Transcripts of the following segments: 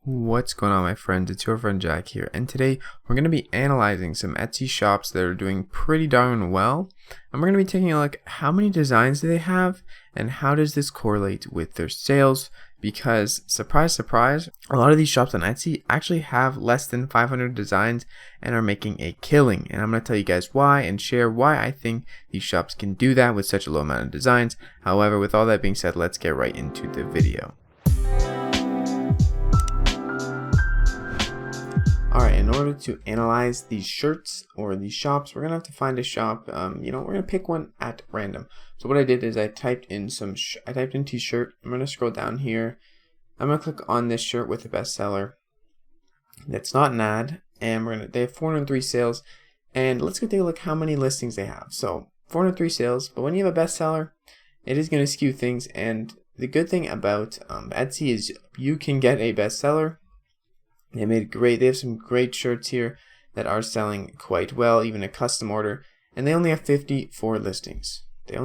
What's going on, my friends? It's your friend Jack here, and today we're going to be analyzing some Etsy shops that are doing pretty darn well, and we're going to be taking a look at how many designs do they have and how does this correlate with their sales, because surprise surprise, a lot of these shops on Etsy actually have less than 500 designs and are making a killing, and I'm going to tell you guys why and share why I think these shops can do that with such a low amount of designs. However, with all that being said, let's get right into the video. Alright, in order to analyze these shirts or these shops, we're going to have to find a shop, we're going to pick one at random. So what I did is I typed in t-shirt. I'm going to scroll down here. I'm going to click on this shirt with a bestseller. That's not an ad, and they have 403 sales, and let's go take a look how many listings they have. So 403 sales, but when you have a bestseller, it is going to skew things, and the good thing about Etsy is you can get a bestseller. They have some great shirts here that are selling quite well, even a custom order, and they only have 54 listings. They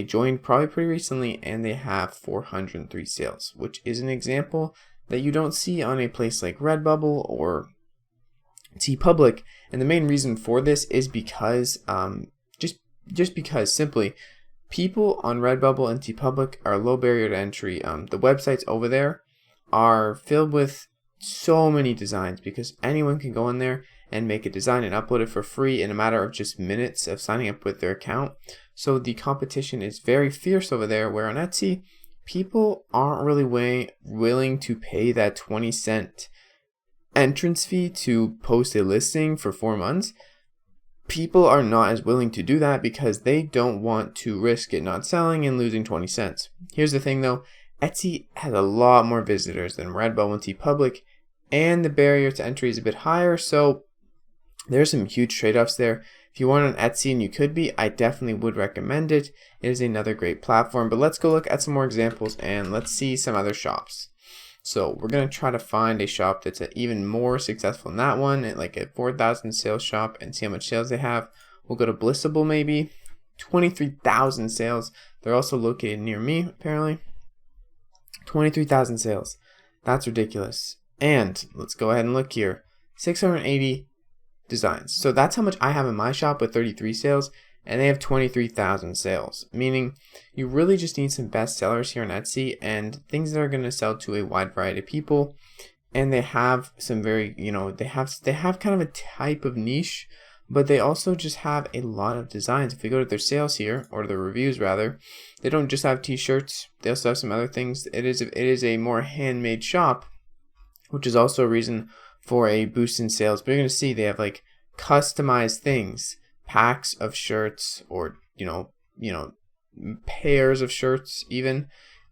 joined probably pretty recently, and they have 403 sales, which is an example that you don't see on a place like Redbubble or TeePublic. And the main reason for this is because just because simply people on Redbubble and TeePublic are low barrier to entry. The websites over there are filled with so many designs because anyone can go in there and make a design and upload it for free in a matter of just minutes of signing up with their account. So the competition is very fierce over there, where on Etsy, people aren't really willing to pay that 20-cent entrance fee to post a listing for 4 months. People are not as willing to do that because they don't want to risk it not selling and losing 20 cents. Here's the thing though, Etsy has a lot more visitors than Redbubble and TeePublic, and the barrier to entry is a bit higher, so there's some huge trade-offs there. If you want on Etsy, and you could be, I definitely would recommend it. It is another great platform, but let's go look at some more examples and let's see some other shops. So we're going to try to find a shop that's even more successful than that one, like a 4,000 sales shop, and see how much sales they have. We'll go to Blissable maybe, 23,000 sales. They're also located near me, apparently. 23,000 sales. That's ridiculous. And let's go ahead and look here. 680 designs. So that's how much I have in my shop with 33 sales, and they have 23,000 sales. Meaning you really just need some best sellers here on Etsy and things that are going to sell to a wide variety of people. And they have some very, they have kind of a type of niche, but they also just have a lot of designs. If we go to their sales here, or their reviews rather, they don't just have t-shirts, they also have some other things. It is a more handmade shop, which is also a reason for a boost in sales. But you're going to see they have like customized things, packs of shirts, or pairs of shirts even,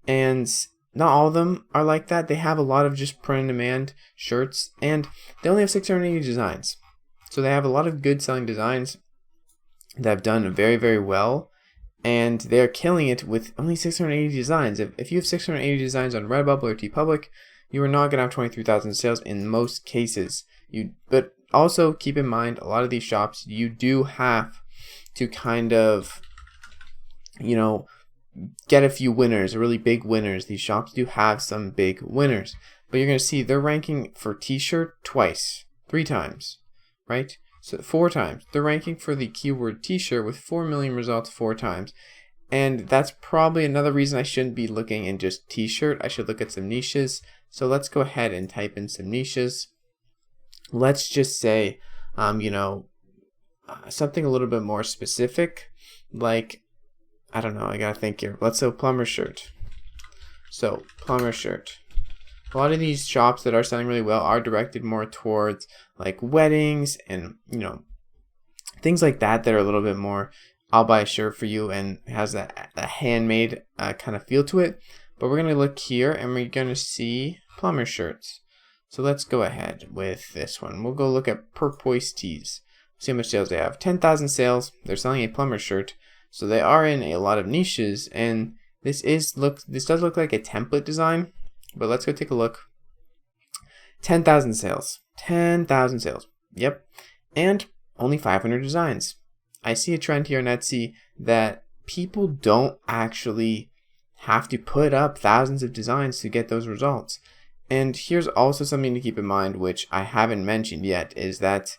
and not all of them are like that. They have a lot of just print on demand shirts, and they only have 680 designs. So they have a lot of good selling designs that have done very, very well, and they're killing it with only 680 designs. If you have 680 designs on Redbubble or TeePublic, you are not going to have 23,000 sales in most cases. But also keep in mind, a lot of these shops, you do have to kind of, get a few winners, really big winners. These shops do have some big winners. But you're going to see they're ranking for t-shirt twice, 3 times. Right? So 4 times. They're ranking for the keyword t-shirt with 4 million results 4 times. And that's probably another reason I shouldn't be looking in just t-shirt. I should look at some niches. So let's go ahead and type in some niches. Let's just say, something a little bit more specific. Like, I don't know, I gotta think here. Let's say plumber shirt. So, plumber shirt. A lot of these shops that are selling really well are directed more towards like weddings and things like that are a little bit more, I'll buy a shirt for you, and has a handmade kind of feel to it. But we're going to look here and we're going to see plumber shirts. So let's go ahead with this one. We'll go look at Perpoise Tees. See how much sales they have. 10,000 sales. They're selling a plumber shirt. So they are in a lot of niches, and this does look like a template design. But let's go take a look. 10,000 sales. 10,000 sales. Yep. And only 500 designs. I see a trend here on Etsy that people don't actually have to put up thousands of designs to get those results. And here's also something to keep in mind, which I haven't mentioned yet, is that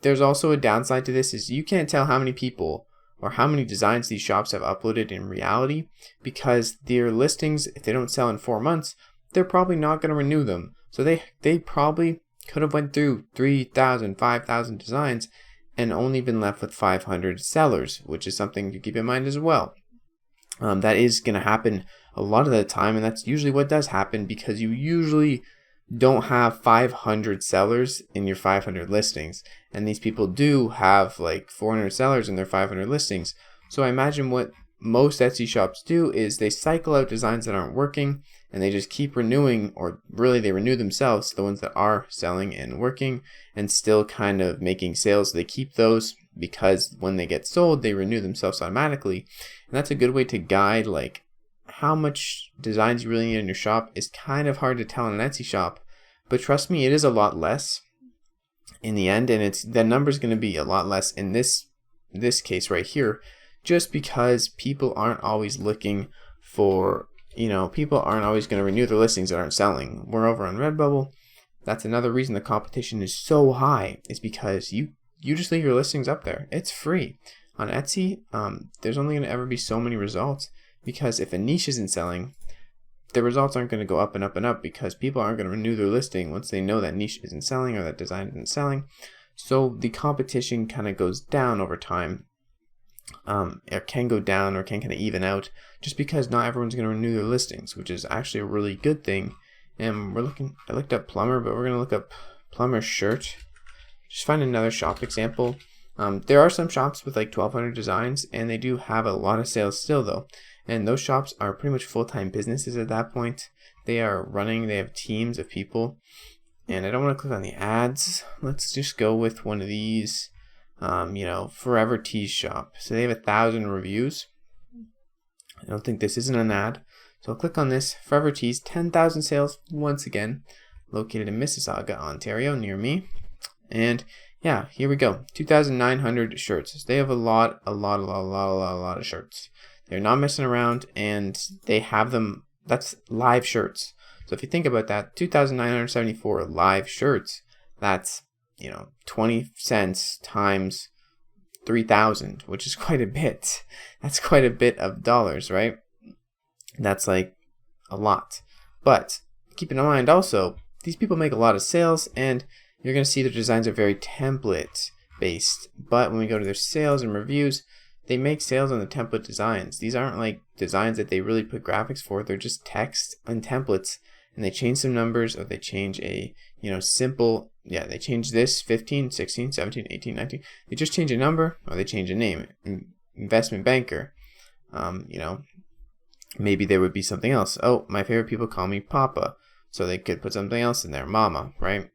there's also a downside to this, is you can't tell how many people or how many designs these shops have uploaded in reality, because their listings, if they don't sell in 4 months, they're probably not going to renew them. So they probably could have went through 3,000, 5,000 designs and only been left with 500 sellers, which is something to keep in mind as well. That is going to happen a lot of the time, and that's usually what does happen, because you usually don't have 500 sellers in your 500 listings, and these people do have like 400 sellers in their 500 listings. So I imagine what most Etsy shops do is they cycle out designs that aren't working, and they just keep renewing, or really they renew themselves, the ones that are selling and working and still kind of making sales. They keep those because when they get sold, they renew themselves automatically. And that's a good way to guide like how much designs you really need in your shop. Is kind of hard to tell in an Etsy shop, but trust me, it is a lot less in the end, and the number is going to be a lot less in this case right here, just because people aren't always looking for, people aren't always going to renew their listings that aren't selling. We're over on Redbubble. That's another reason the competition is so high, is because you just leave your listings up there. It's free. On Etsy, there's only going to ever be so many results, because if a niche isn't selling, the results aren't going to go up and up and up, because people aren't going to renew their listing once they know that niche isn't selling or that design isn't selling. So the competition kind of goes down over time. It can go down or can kind of even out, just because not everyone's going to renew their listings, which is actually a really good thing. And I looked up plumber, but we're going to look up plumber shirt. Just find another shop example. There are some shops with like 1,200 designs, and they do have a lot of sales still though. And those shops are pretty much full-time businesses at that point. They have teams of people. And I don't want to click on the ads. Let's just go with one of these, Forever Tees shop. So they have 1,000 reviews. I don't think this isn't an ad. So I'll click on this. Forever Tees, 10,000 sales once again. Located in Mississauga, Ontario, near me. And yeah, here we go. 2,900 shirts. So they have a lot of shirts. They're not messing around, and they have them. That's live shirts. So if you think about that, 2,974 live shirts, that's, 20 cents times 3,000, which is quite a bit. That's quite a bit of dollars, right? That's like a lot. But keep in mind also, these people make a lot of sales, and you're going to see their designs are very template based. But when we go to their sales and reviews, they make sales on the template designs. These aren't like designs that they really put graphics for. They're just text and templates, and they change some numbers, or they change a, they change this 15, 16, 17, 18, 19. They just change a number, or they change a name. Investment banker. Maybe there would be something else. Oh, my favorite people call me Papa. So they could put something else in there, Mama, right?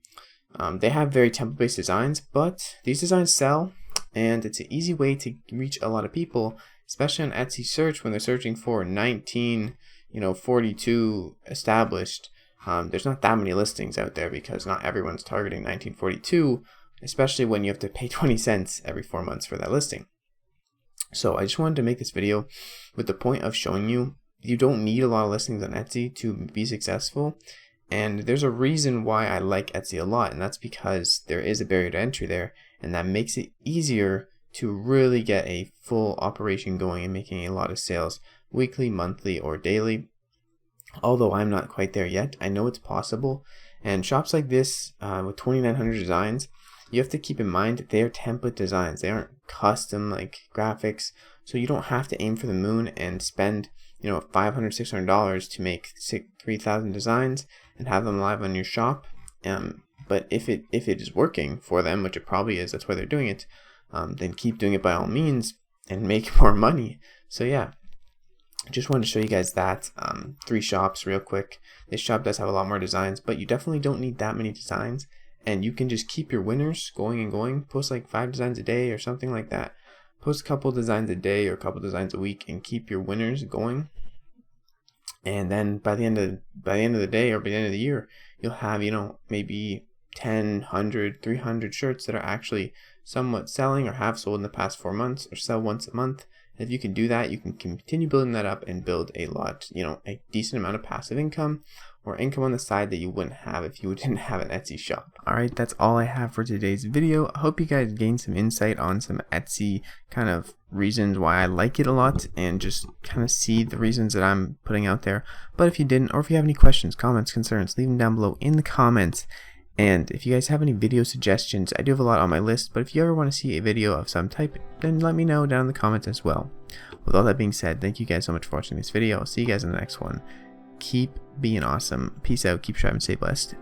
They have very template-based designs, but these designs sell, and it's an easy way to reach a lot of people, especially on Etsy search when they're searching for 1942 established. There's not that many listings out there, because not everyone's targeting 1942, especially when you have to pay 20 cents every 4 months for that listing. So I just wanted to make this video with the point of showing you don't need a lot of listings on Etsy to be successful. And there's a reason why I like Etsy a lot, and that's because there is a barrier to entry there, and that makes it easier to really get a full operation going and making a lot of sales weekly, monthly, or daily. Although I'm not quite there yet, I know it's possible. And shops like this with 2,900 designs, you have to keep in mind that they are template designs. They aren't custom like graphics, so you don't have to aim for the moon and spend $500, $600 to make 3,000 designs and have them live on your shop. But if it is working for them, which it probably is, that's why they're doing it, then keep doing it by all means and make more money. So yeah, just wanted to show you guys that 3 shops real quick. This shop does have a lot more designs, but you definitely don't need that many designs, and you can just keep your winners going and going. Post like 5 designs a day or something like that. Post a couple designs a day or a couple designs a week, and keep your winners going. And then by the end of the day, or by the end of the year, you'll have maybe 10, 100, 300 shirts that are actually somewhat selling or have sold in the past 4 months, or sell once a month, If you can do that, you can continue building that up and build a lot, a decent amount of passive income or income on the side that you wouldn't have if you didn't have an Etsy shop. Alright, that's all I have for today's video. I hope you guys gained some insight on some Etsy kind of reasons why I like it a lot, and just kind of see the reasons that I'm putting out there. But if you didn't, or if you have any questions, comments, concerns, leave them down below in the comments. And if you guys have any video suggestions, I do have a lot on my list, but if you ever want to see a video of some type, then let me know down in the comments as well. With all that being said, thank you guys so much for watching this video. I'll see you guys in the next one. Keep being awesome. Peace out. Keep striving. Stay blessed.